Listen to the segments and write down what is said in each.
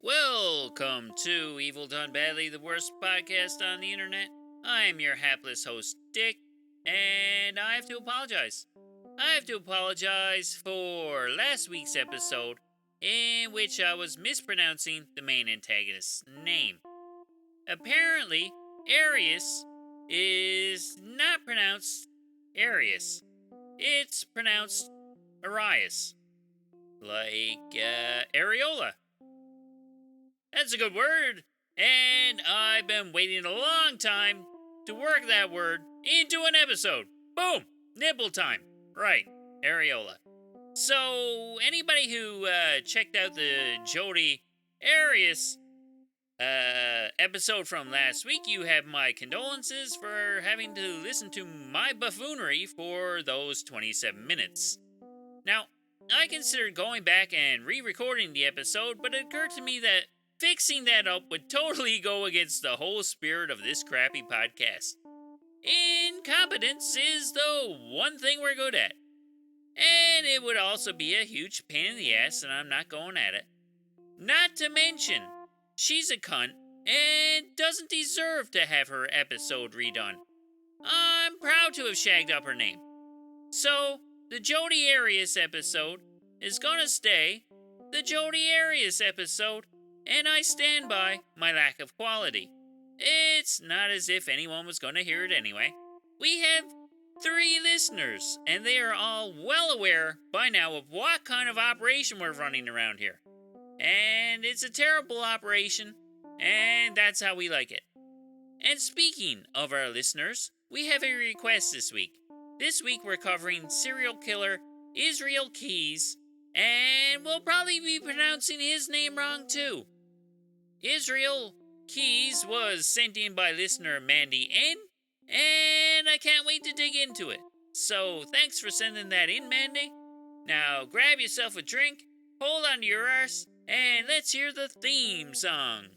Welcome to Evil Done Badly, the worst podcast on the internet. I'm your hapless host, Dick, and I have to apologize. I have to apologize for last week's episode in which I was mispronouncing the main antagonist's name. Apparently, Arius is not pronounced Arius. It's pronounced Arias. Like, areola. That's a good word, and I've been waiting a long time to work that word into an episode. Boom! Nibble time. Right, areola. So, anybody who checked out the Jody Arias episode from last week, you have my condolences for having to listen to my buffoonery for those 27 minutes. Now, I considered going back and re-recording the episode, but it occurred to me that fixing that up would totally go against the whole spirit of this crappy podcast. Incompetence is the one thing we're good at. And it would also be a huge pain in the ass, and I'm not going at it. Not to mention, she's a cunt and doesn't deserve to have her episode redone. I'm proud to have shagged up her name. So, the Jody Arias episode is gonna stay the Jody Arias episode, and I stand by my lack of quality. It's not as if anyone was gonna hear it anyway. We have 3 listeners, and they are all well aware by now of what kind of operation we're running around here. And it's a terrible operation, and that's how we like it. And speaking of our listeners, we have a request this week. This week we're covering serial killer Israel Keyes, and we'll probably be pronouncing his name wrong too. Israel Keyes was sent in by listener Mandy N, and I can't wait to dig into it. So thanks for sending that in, Mandy. Now grab yourself a drink, hold onto your arse, and let's hear the theme song.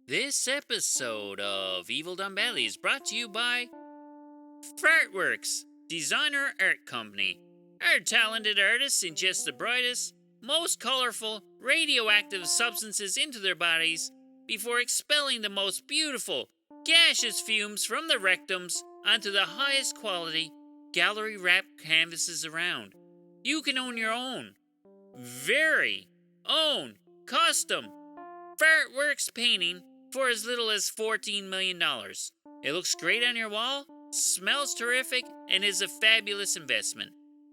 This episode of Evil Done Badly is brought to you by Fartworks, designer art company. Our talented artists ingest the brightest, most colorful, radioactive substances into their bodies before expelling the most beautiful, gaseous fumes from the rectums onto the highest quality, gallery-wrapped canvases around. You can own your own, very own, custom Fartworks painting for as little as $14 million. It looks great on your wall, smells terrific, and is a fabulous investment.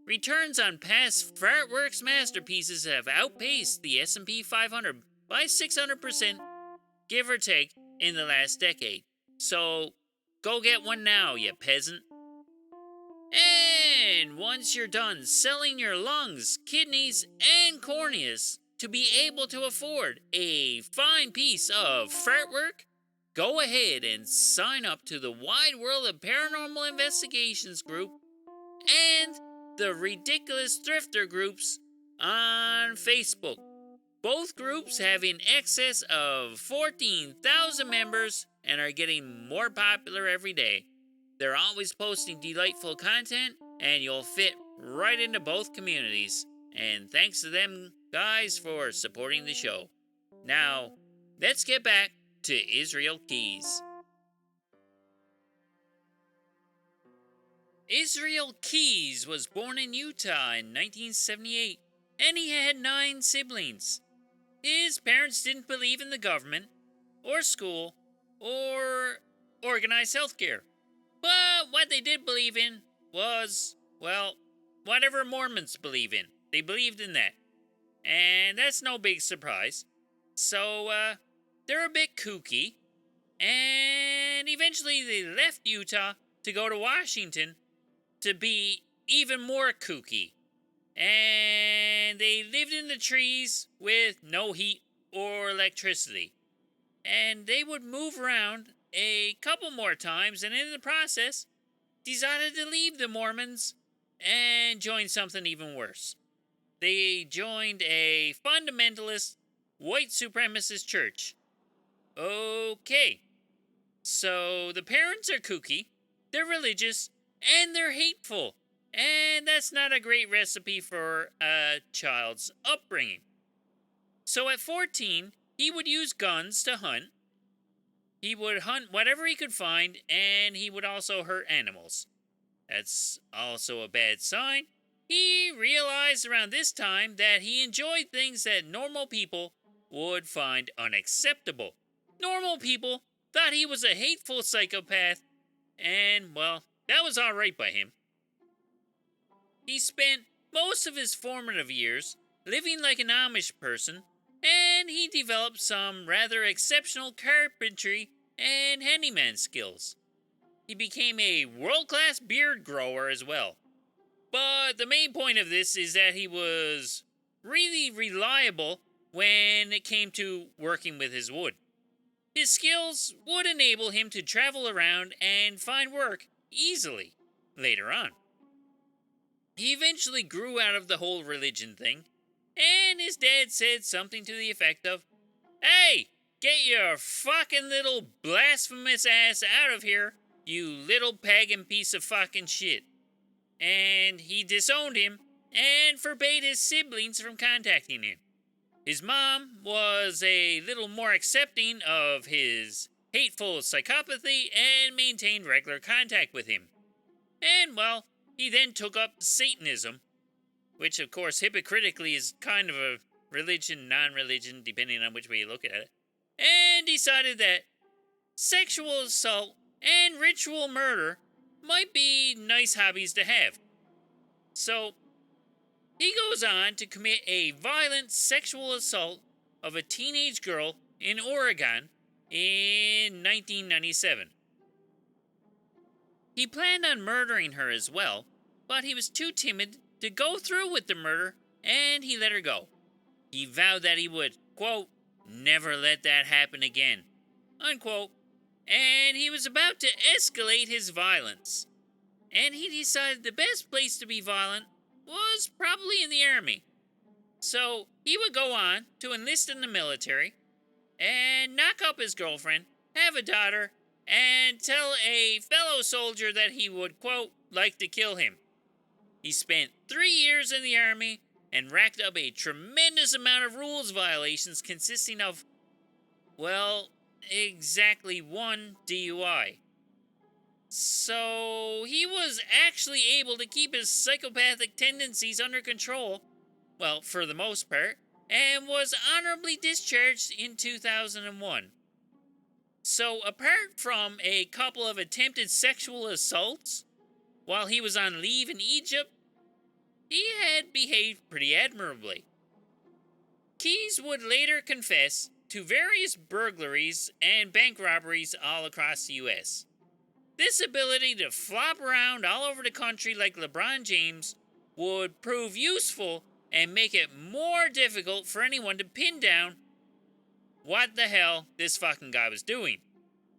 Returns on past Fartworks masterpieces have outpaced the S&P 500 by 600%, give or take, in the last decade. So, go get one now, you peasant. And once you're done selling your lungs, kidneys, and corneas to be able to afford a fine piece of fartwork, go ahead and sign up to the Wide World of Paranormal Investigations group and the Ridiculous Thrifter groups on Facebook. Both groups have in excess of 14,000 members and are getting more popular every day. They're always posting delightful content, and you'll fit right into both communities. And thanks to them guys for supporting the show. Now, let's get back to Israel Keyes. Israel Keyes was born in Utah in 1978, and he had 9 siblings. His parents didn't believe in the government, or school, or organized healthcare. But what they did believe in was, well, whatever Mormons believe in. They believed in that. And that's no big surprise. So, they're a bit kooky. And eventually they left Utah to go to Washington to be even more kooky. And they lived in the trees with no heat or electricity. And they would move around a couple more times, and in the process, decided to leave the Mormons and join something even worse. They joined a fundamentalist, white supremacist church. Okay, so the parents are kooky, they're religious, and they're hateful. And that's not a great recipe for a child's upbringing. So at 14, he would use guns to hunt. He would hunt whatever he could find, and he would also hurt animals. That's also a bad sign. He realized around this time that he enjoyed things that normal people would find unacceptable. Normal people thought he was a hateful psychopath, and, well, that was alright by him. He spent most of his formative years living like an Amish person, and he developed some rather exceptional carpentry and handyman skills. He became a world-class beard grower as well. But the main point of this is that he was really reliable when it came to working with his wood. His skills would enable him to travel around and find work easily later on. He eventually grew out of the whole religion thing, and his dad said something to the effect of, "Hey, get your fucking little blasphemous ass out of here, you little pagan piece of fucking shit." And he disowned him and forbade his siblings from contacting him. His mom was a little more accepting of his hateful psychopathy and maintained regular contact with him. And, well, he then took up Satanism, which, of course, hypocritically is kind of a religion, non-religion, depending on which way you look at it, and decided that sexual assault and ritual murder might be nice hobbies to have. So, he goes on to commit a violent sexual assault of a teenage girl in Oregon in 1997. He planned on murdering her as well, but he was too timid to go through with the murder, and he let her go. He vowed that he would, quote, never let that happen again, unquote, and he was about to escalate his violence. And he decided the best place to be violent was probably in the army. So he would go on to enlist in the military and knock up his girlfriend, have a daughter, and tell a fellow soldier that he would, quote, like to kill him. He spent 3 years in the army and racked up a tremendous amount of rules violations consisting of, well, exactly 1 DUI. So he was actually able to keep his psychopathic tendencies under control, well, for the most part, and was honorably discharged in 2001. So apart from a couple of attempted sexual assaults while he was on leave in Egypt, he had behaved pretty admirably. Keyes would later confess to various burglaries and bank robberies all across the U.S. This ability to flop around all over the country like LeBron James would prove useful and make it more difficult for anyone to pin down what the hell this fucking guy was doing.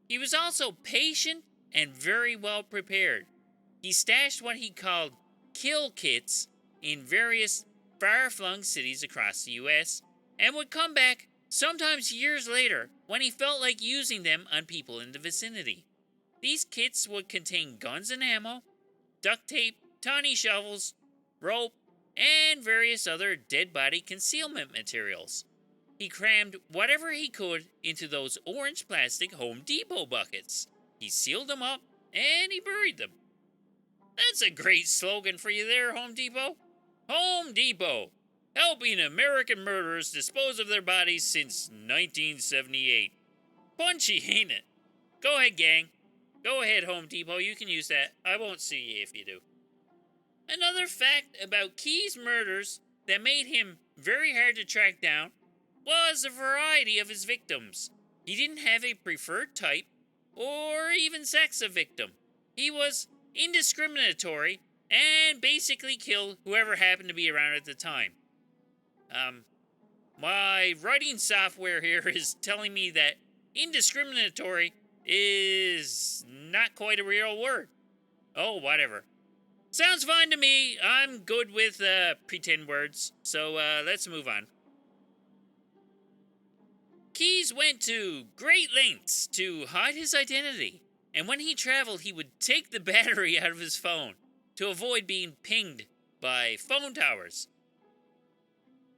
He was also patient and very well prepared. He stashed what he called kill kits in various far-flung cities across the U.S. and would come back sometimes years later when he felt like using them on people in the vicinity. These kits would contain guns and ammo, duct tape, tiny shovels, rope, and various other dead body concealment materials. He crammed whatever he could into those orange plastic Home Depot buckets. He sealed them up, and he buried them. That's a great slogan for you there, Home Depot. Home Depot, helping American murderers dispose of their bodies since 1978. Punchy, ain't it? Go ahead, gang. Go ahead, Home Depot, you can use that. I won't sue you if you do. Another fact about Keyes' murders that made him very hard to track down was the variety of his victims. He didn't have a preferred type or even sex of victim. He was indiscriminatory and basically killed whoever happened to be around at the time. My writing software here is telling me that indiscriminatory is not quite a real word. Oh, whatever. Sounds fine to me. I'm good with pretend words, so let's move on. Keyes went to great lengths to hide his identity, and when he traveled, he would take the battery out of his phone to avoid being pinged by phone towers.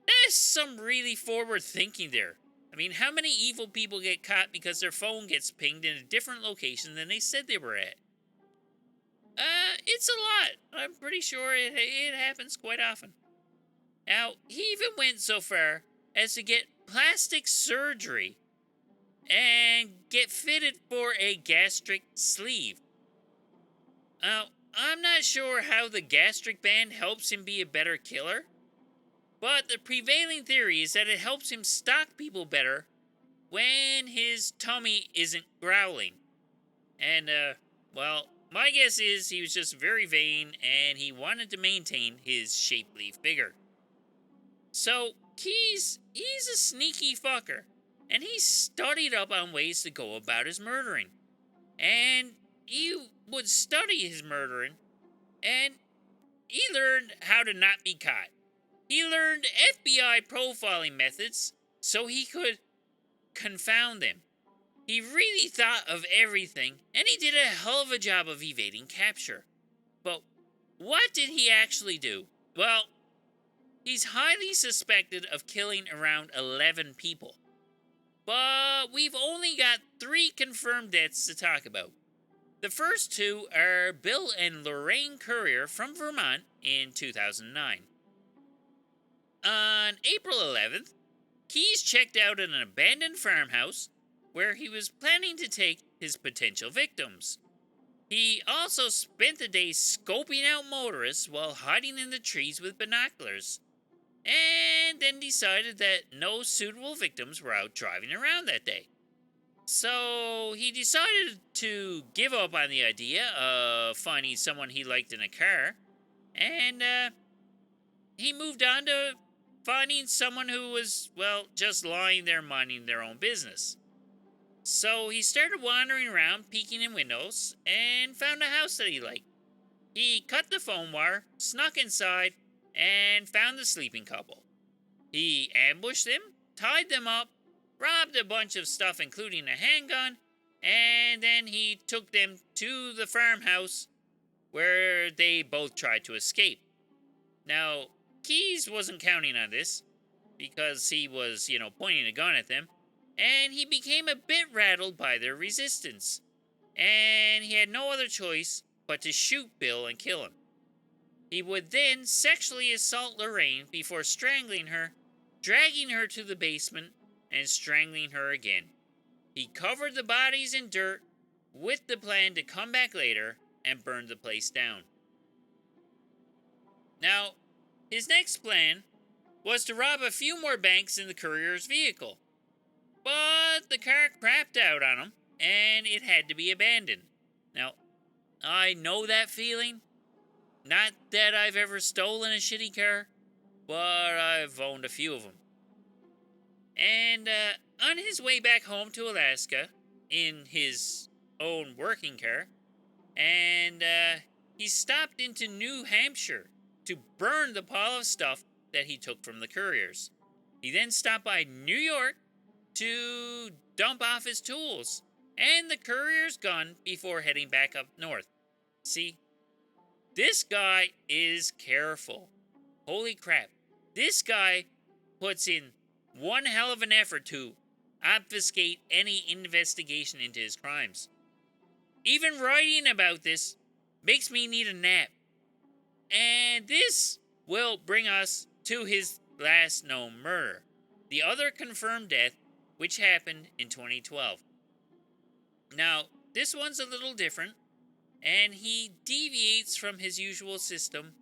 That's some really forward thinking there. I mean, how many evil people get caught because their phone gets pinged in a different location than they said they were at? It's a lot. I'm pretty sure it happens quite often. Now, he even went so far as to get plastic surgery and get fitted for a gastric sleeve. Now, I'm not sure how the gastric band helps him be a better killer, but the prevailing theory is that it helps him stalk people better when his tummy isn't growling. And, well, my guess is he was just very vain and he wanted to maintain his shapely figure. So, Keyes, he's a sneaky fucker, and he studied up on ways to go about his murdering. And he would study his murdering, and he learned how to not be caught. He learned FBI profiling methods so he could confound them. He really thought of everything, and he did a hell of a job of evading capture. But what did he actually do? Well, he's highly suspected of killing around 11 people. But we've only got 3 confirmed deaths to talk about. The first 2 are Bill and Lorraine Currier from Vermont in 2009. On April 11th, Keyes checked out an abandoned farmhouse where he was planning to take his potential victims. He also spent the day scoping out motorists while hiding in the trees with binoculars, and then decided that no suitable victims were out driving around that day. So he decided to give up on the idea of finding someone he liked in a car, and he moved on to finding someone who was, well, just lying there minding their own business. So he started wandering around, peeking in windows, and found a house that he liked. He cut the phone wire, snuck inside, and found the sleeping couple. He ambushed them, tied them up, robbed a bunch of stuff including a handgun, and then he took them to the farmhouse where they both tried to escape. Now, Keyes wasn't counting on this because he was, pointing a gun at them, and he became a bit rattled by their resistance, and he had no other choice but to shoot Bill and kill him. He would then sexually assault Lorraine before strangling her, dragging her to the basement, and strangling her again. He covered the bodies in dirt with the plan to come back later and burn the place down. Now, his next plan was to rob a few more banks in the courier's vehicle. But the car crapped out on him, and it had to be abandoned. Now, I know that feeling. Not that I've ever stolen a shitty car, but I've owned a few of them. And on his way back home to Alaska, in his own working car, and he stopped into New Hampshire to burn the pile of stuff that he took from the couriers. He then stopped by New York to dump off his tools and the courier's gun before heading back up north. See, this guy is careful. Holy crap. This guy puts in one hell of an effort to obfuscate any investigation into his crimes. Even writing about this makes me need a nap. And this will bring us to his last known murder, the other confirmed death, which happened in 2012. Now, this one's a little different, and he deviates from his usual system,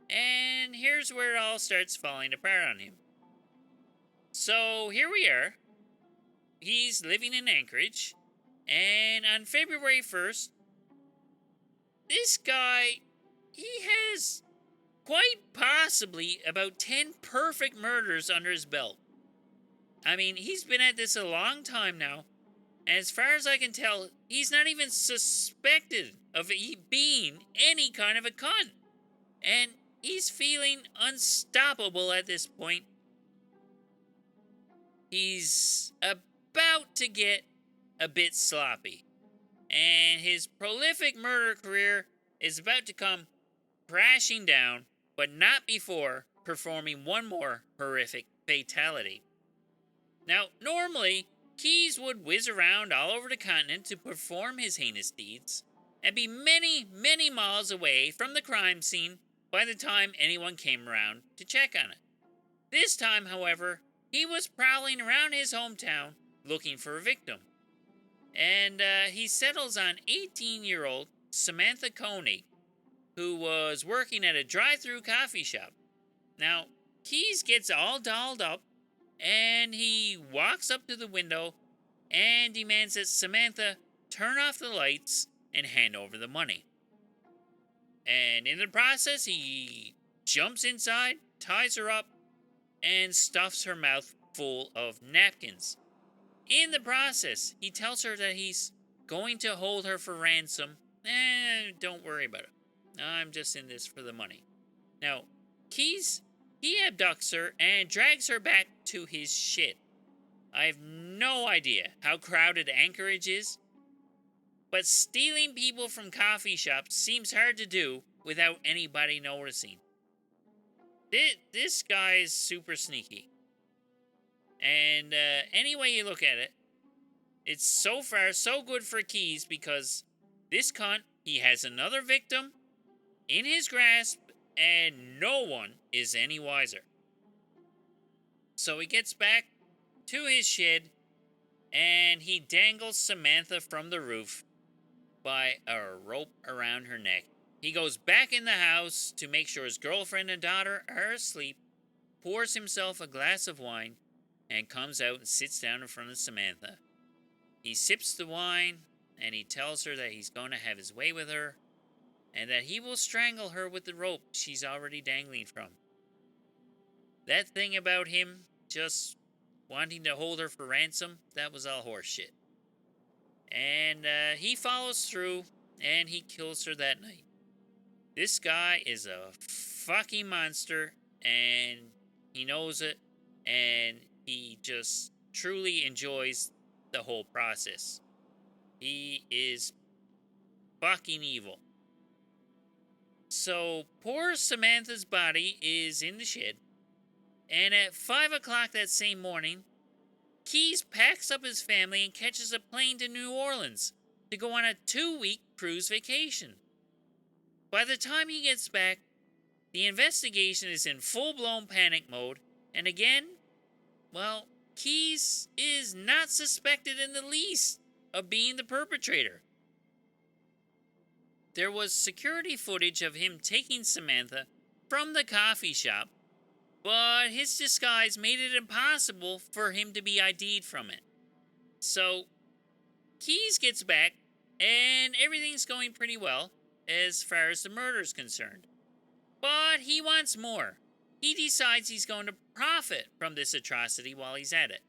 and here's where it all starts falling apart on him. So, here we are. He's living in Anchorage, and on February 1st, this guy, he has quite possibly about 10 perfect murders under his belt. I mean, he's been at this a long time now, and as far as I can tell, he's not even suspected of being any kind of a cunt. And he's feeling unstoppable at this point. he's about to get a bit sloppy, and his prolific murder career is about to come crashing down, but not before performing one more horrific fatality. Now, normally, Keyes would whiz around all over the continent to perform his heinous deeds, and be many, many miles away from the crime scene by the time anyone came around to check on it. This time, however, he was prowling around his hometown looking for a victim. And he settles on 18-year-old Samantha Koenig, who was working at a drive-through coffee shop. Now, Keyes gets all dolled up, and he walks up to the window and demands that Samantha turn off the lights and hand over the money. And in the process, he jumps inside, ties her up, and stuffs her mouth full of napkins. In the process, he tells her that he's going to hold her for ransom. Don't worry about it. I'm just in this for the money. Now, Keyes, he abducts her and drags her back to his shit. I have no idea how crowded Anchorage is, but stealing people from coffee shops seems hard to do without anybody noticing. This guy is super sneaky. And any way you look at it, it's so far so good for Keyes, because this cunt, he has another victim in his grasp, and no one is any wiser. So he gets back to his shed, and he dangles Samantha from the roof by a rope around her neck. He goes back in the house to make sure his girlfriend and daughter are asleep, pours himself a glass of wine, and comes out and sits down in front of Samantha. He sips the wine, and he tells her that he's going to have his way with her, and that he will strangle her with the rope she's already dangling from. That thing about him just wanting to hold her for ransom, that was all horseshit. And he follows through, and he kills her that night. This guy is a fucking monster, and he knows it, and he just truly enjoys the whole process. He is fucking evil. So, poor Samantha's body is in the shed, and at 5 o'clock that same morning, Keyes packs up his family and catches a plane to New Orleans to go on a 2-week cruise vacation. By the time he gets back, the investigation is in full-blown panic mode, and again, well, Keyes is not suspected in the least of being the perpetrator. There was security footage of him taking Samantha from the coffee shop, but his disguise made it impossible for him to be ID'd from it. So, Keyes gets back, and everything's going pretty well as far as the murder's concerned. But he wants more. He decides he's going to profit from this atrocity while he's at it.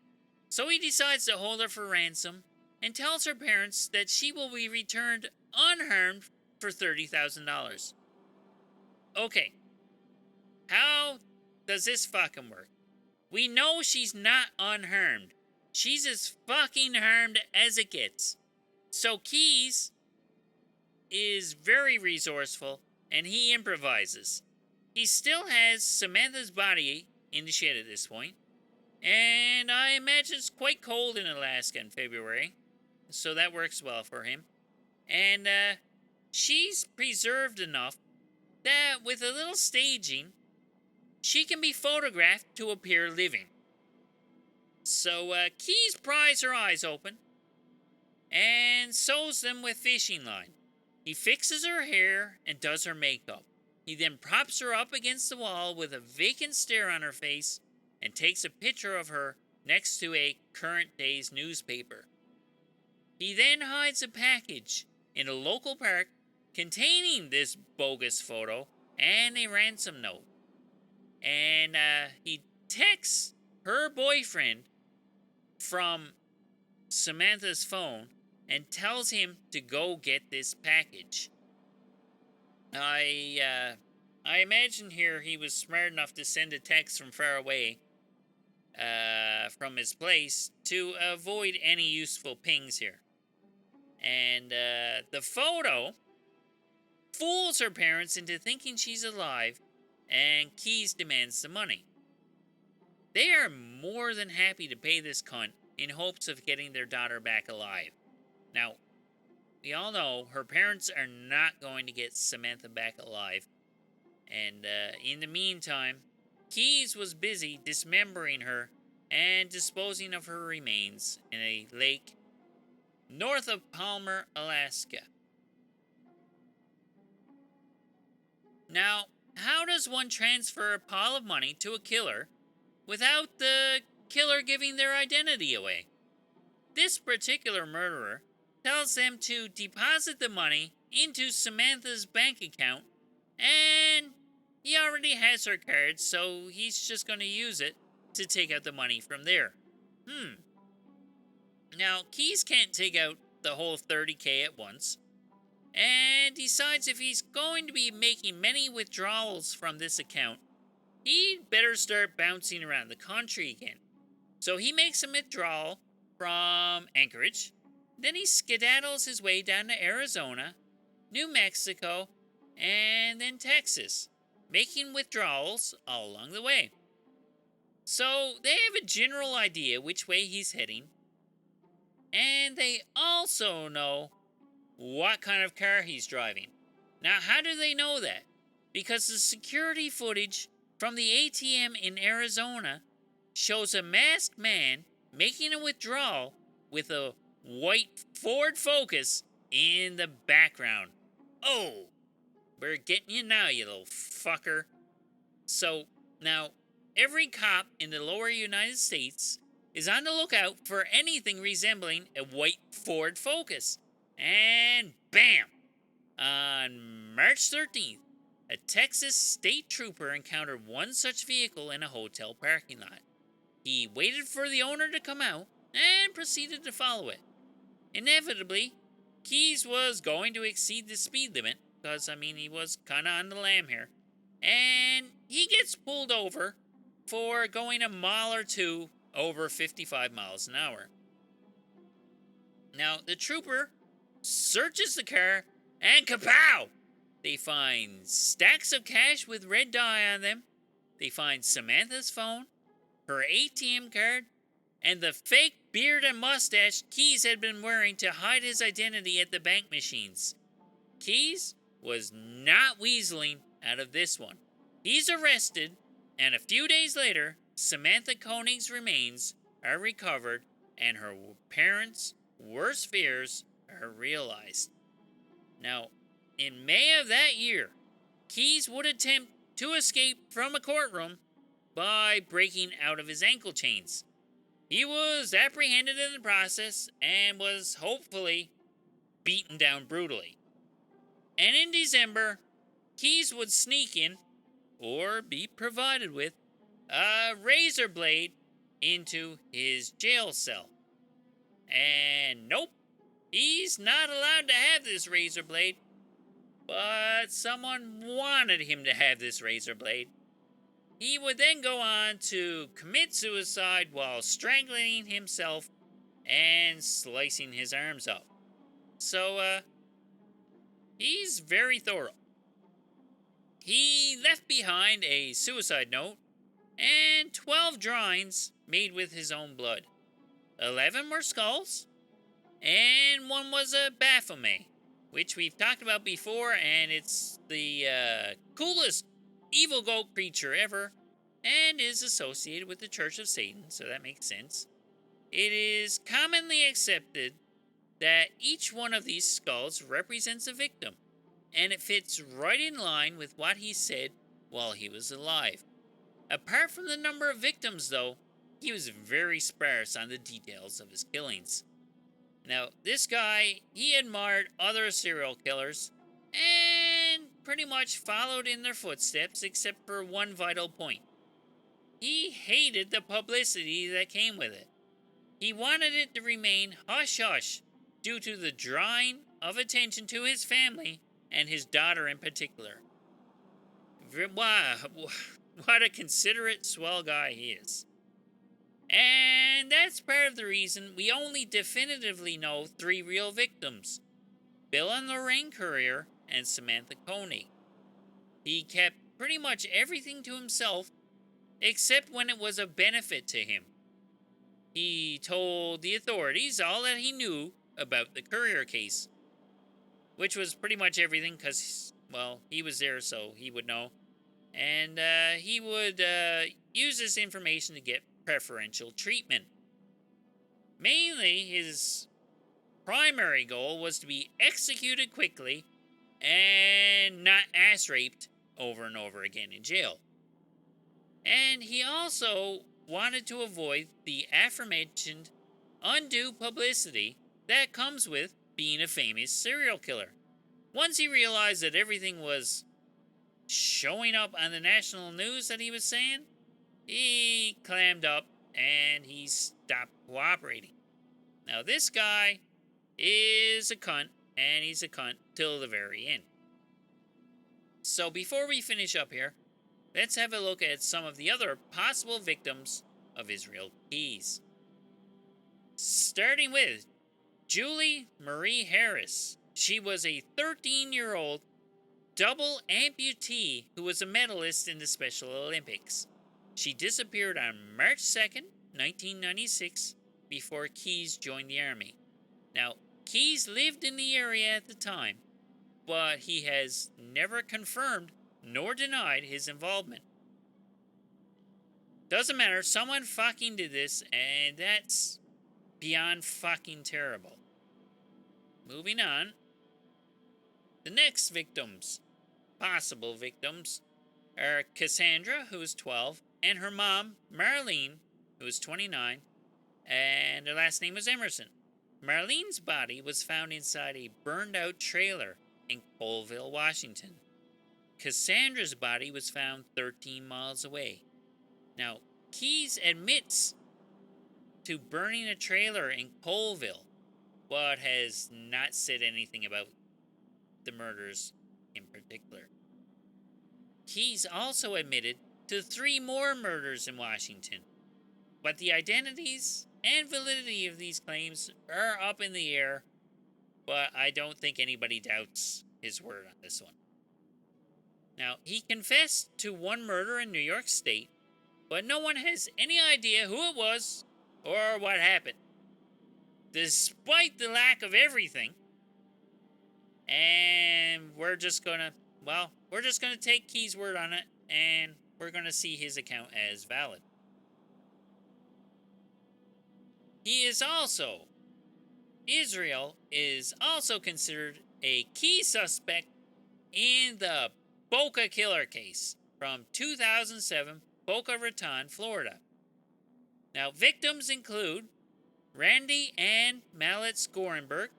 So he decides to hold her for ransom and tells her parents that she will be returned unharmed for $30,000. Okay, how does this fucking work? We know she's not unharmed. She's as fucking harmed as it gets. So Keyes is very resourceful, and he improvises. He still has Samantha's body in the shed at this point, and I imagine it's quite cold in Alaska in February, so that works well for him. And she's preserved enough that with a little staging, she can be photographed to appear living. So Keyes pries her eyes open and sews them with fishing line. He fixes her hair and does her makeup. He then props her up against the wall with a vacant stare on her face and takes a picture of her next to a current day's newspaper. He then hides a package in a local park containing this bogus photo and a ransom note. And he texts her boyfriend from Samantha's phone and tells him to go get this package. I imagine here he was smart enough to send a text from far away from his place to avoid any useful pings here. And the photo fools her parents into thinking she's alive, and Keyes demands the money. They are more than happy to pay this cunt in hopes of getting their daughter back alive. Now, we all know her parents are not going to get Samantha back alive. And in the meantime, Keyes was busy dismembering her and disposing of her remains in a lake north of Palmer, Alaska. Now, how does one transfer a pile of money to a killer without the killer giving their identity away? This particular murderer tells them to deposit the money into Samantha's bank account, and he already has her card, so he's just going to use it to take out the money from there. Now, Keyes can't take out the whole $30,000 at once, and decides if he's going to be making many withdrawals from this account, he'd better start bouncing around the country again. So he makes a withdrawal from Anchorage, then he skedaddles his way down to Arizona, New Mexico, and then Texas, making withdrawals all along the way. So they have a general idea which way he's heading, and they also know what kind of car he's driving. Now, how do they know that? Because the security footage from the ATM in Arizona shows a masked man making a withdrawal with a white Ford Focus in the background. Oh, we're getting you now, you little fucker. So, now, every cop in the lower United States is on the lookout for anything resembling a white Ford Focus. And bam! On March 13th, a Texas state trooper encountered one such vehicle in a hotel parking lot. He waited for the owner to come out and proceeded to follow it. Inevitably, Keyes was going to exceed the speed limit, because, he was kind of on the lam here. And he gets pulled over for going a mile or two over 55 miles an hour. Now, the trooper searches the car, and kapow! They find stacks of cash with red dye on them. They find Samantha's phone, her ATM card, and the fake beard and mustache Keyes had been wearing to hide his identity at the bank machines. Keyes was not weaseling out of this one. He's arrested, and a few days later, Samantha Koenig's remains are recovered, and her parents' worst fears are realized. Now, in May of that year, Keyes would attempt to escape from a courtroom by breaking out of his ankle chains. He was apprehended in the process and was hopefully beaten down brutally. And in December, Keyes would sneak in, or be provided with, a razor blade into his jail cell. And nope, he's not allowed to have this razor blade, but someone wanted him to have this razor blade. He would then go on to commit suicide while strangling himself and slicing his arms up. So, he's very thorough. He left behind a suicide note and 12 drawings made with his own blood. 11 were skulls, and one was a Baphomet, which we've talked about before, and it's the coolest evil goat creature ever, and is associated with the Church of Satan, so that makes sense. It is commonly accepted that each one of these skulls represents a victim, and it fits right in line with what he said while he was alive. Apart from the number of victims, though, he was very sparse on the details of his killings. Now, this guy, he admired other serial killers, and pretty much followed in their footsteps except for one vital point. He hated the publicity that came with it. He wanted it to remain hush-hush due to the drawing of attention to his family and his daughter in particular. Wow, what a considerate, swell guy he is. And that's part of the reason we only definitively know 3 real victims: Bill and Lorraine Courier and Samantha Coney. He kept pretty much everything to himself except when it was a benefit to him. He told the authorities all that he knew about the Courier case, which was pretty much everything because, well, he was there so he would know. And he would use this information to get preferential treatment. Mainly, his primary goal was to be executed quickly and not ass raped over and over again in jail. And he also wanted to avoid the aforementioned undue publicity that comes with being a famous serial killer. Once he realized that everything was showing up on the national news that he was saying, he clammed up and he stopped cooperating. Now, this guy is a cunt, and he's a cunt till the very end. So, before we finish up here, let's have a look at some of the other possible victims of Israel Keyes. Starting with Julie Marie Harris. She was a 13-year-old double amputee who was a medalist in the Special Olympics. She disappeared on March 2nd, 1996, before Keyes joined the army. Now, Keyes lived in the area at the time, but he has never confirmed nor denied his involvement. Doesn't matter, someone fucking did this, and that's beyond fucking terrible. Moving on. The next victims, possible victims, are Cassandra, who is 12, and her mom, Marlene, who is 29, and her last name was Emerson. Marlene's body was found inside a burned-out trailer in Colville, Washington. Cassandra's body was found 13 miles away. Now, Keyes admits to burning a trailer in Colville, but has not said anything about the murders in particular. Keyes also admitted to 3 more murders in Washington, but the identities and validity of these claims are up in the air, but I don't think anybody doubts his word on this one. Now, he confessed to 1 murder in New York State, but no one has any idea who it was or what happened. Despite the lack of everything, and we're just gonna take Keyes' word on it, and we're gonna see his account as valid. Israel is also considered a key suspect in the Boca Killer case from 2007, Boca Raton, Florida. Now, victims include Randy Ann Mallet Scorenberg,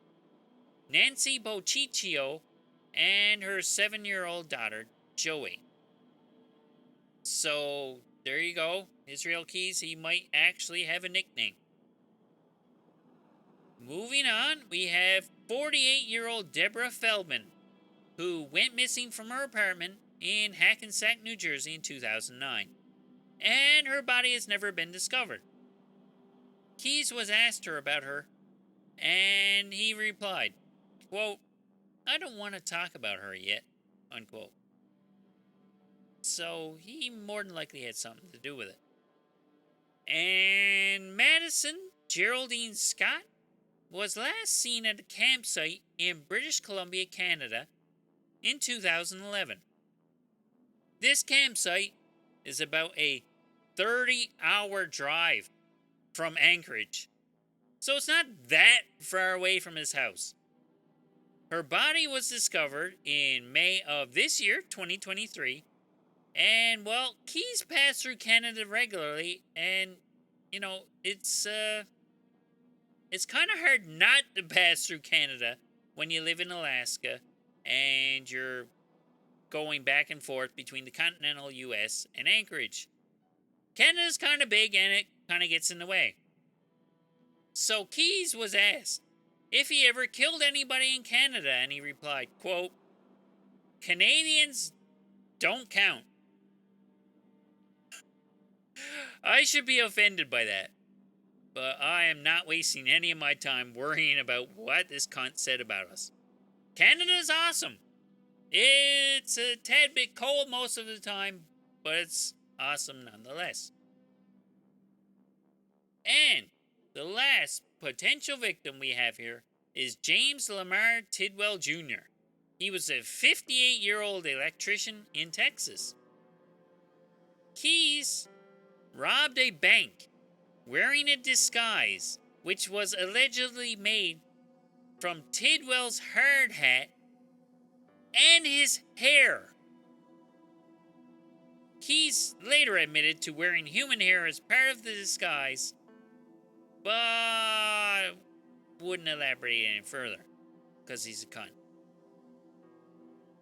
Nancy Bociccio, and her 7-year-old daughter, Joey. So, there you go. Israel Keyes, he might actually have a nickname. Moving on, we have 48-year-old Deborah Feldman, who went missing from her apartment in Hackensack, New Jersey in 2009, and her body has never been discovered. Keyes was asked her about her, and he replied, quote, "I don't want to talk about her yet," unquote. So he more than likely had something to do with it. And Madison Geraldine Scott was last seen at a campsite in British Columbia, Canada in 2011. This campsite is about a 30-hour drive from Anchorage, so it's not that far away from his house. Her body was discovered in May of this year, 2023, and, well, Keyes pass through Canada regularly, and, you know, it's kind of hard not to pass through Canada when you live in Alaska and you're going back and forth between the continental U.S. and Anchorage. Canada's kind of big and it kind of gets in the way. So Keyes was asked if he ever killed anybody in Canada, and he replied, quote, "Canadians don't count." I should be offended by that. but I am not wasting any of my time worrying about what this cunt said about us. Canada's awesome. It's a tad bit cold most of the time, but it's awesome nonetheless. And the last potential victim we have here is James Lamar Tidwell Jr. He was a 58-year-old electrician in Texas. Keyes robbed a bank wearing a disguise which was allegedly made from Tidwell's hard hat and his hair. Keyes later admitted to wearing human hair as part of the disguise, but wouldn't elaborate any further, because he's a cunt.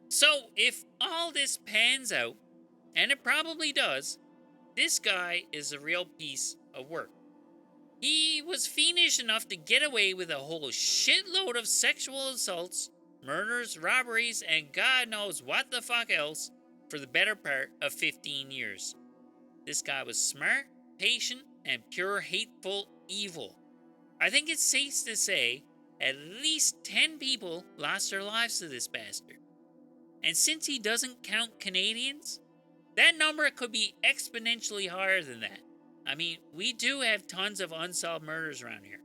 So, if all this pans out, and it probably does, this guy is a real piece of work. He was fiendish enough to get away with a whole shitload of sexual assaults, murders, robberies, and God knows what the fuck else for the better part of 15 years. This guy was smart, patient, and pure hateful evil. I think it's safe to say at least 10 people lost their lives to this bastard. And since he doesn't count Canadians, that number could be exponentially higher than that. I mean, we do have tons of unsolved murders around here.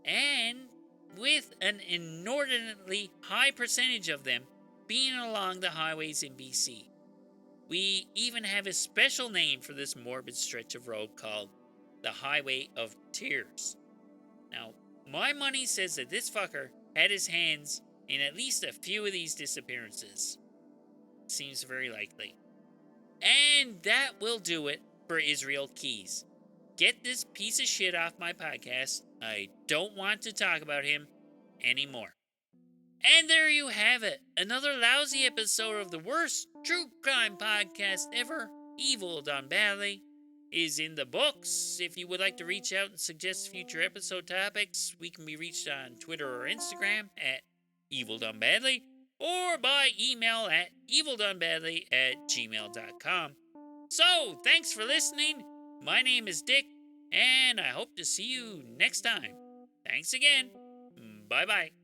And with an inordinately high percentage of them being along the highways in BC. We even have a special name for this morbid stretch of road called the Highway of Tears. Now, my money says that this fucker had his hands in at least a few of these disappearances. Seems very likely. And that will do it for Israel Keyes. Get this piece of shit off my podcast. I don't want to talk about him anymore. And there you have it. Another lousy episode of the worst true crime podcast ever, Evil Done Badly, is in the books. If you would like to reach out and suggest future episode topics, we can be reached on Twitter or Instagram at Evil Done Badly, or by email at evildonebadly@gmail.com. So, thanks for listening. My name is Dick, and I hope to see you next time. Thanks again. Bye-bye.